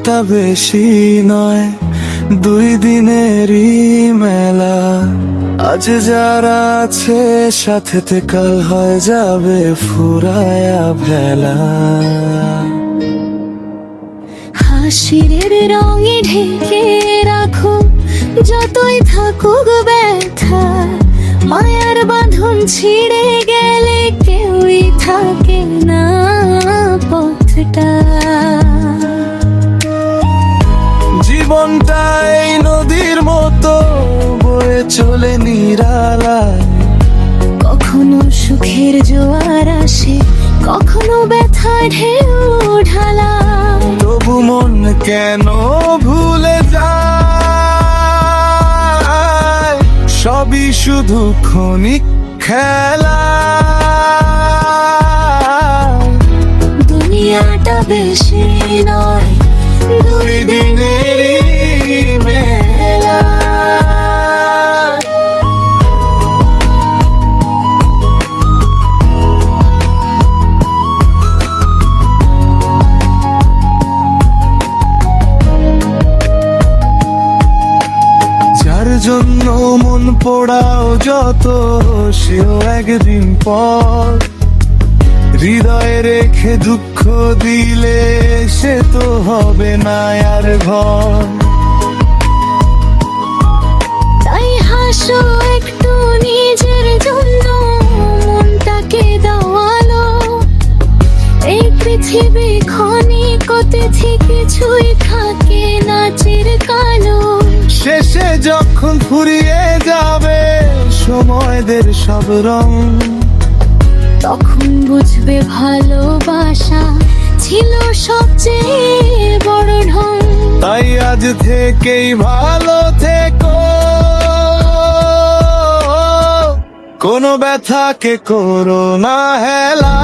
দুনিয়াটা বেশি নয়, 2 দিনেরই মেলা। আজ যারা আছে সাথেতে কাল হয়ে যাবে ফুরায়া ভেলা। হাসির রঙে ঢেকে রাখো যতই থাকুক ব্যথা, মায়ার বাঁধন ছিঁড়ে গেলে কেউই থাকে না পথটা। জীবনটাই নদীর মতো বয়ে চলে নিরালায়, কখনো সুখের জোয়ার আসে, কখনো ব্যথা ঢেউ ঢালা। তবু মন কেন ভুলে যায়, সবই শুধু ক্ষণিক খেলা। দুনিয়াটা বেশি নয়, 2 দিনেরই মেলা। যার জন্য মন পোড়াও যত, সেও একদিন পর হৃদয়ে রেখে দুঃখ দিলে সে তো হবে না আর ঘর। তাই হাসো একটু নিজের জন্য, মনটাকে দাওয়ালো। এই পৃথিবী ক্ষণিকতে কিছুই থাকে না চিরকালো। শেষে যখন ফুরিয়ে যাবে সময়দের সব রং, তখন বুঝবে ভালোবাসা ছিল সবচেয়ে বড় ঢং। তাই আজ থেকেই ভালো থেকো, কোনো ব্যথাকে করো না হেলা।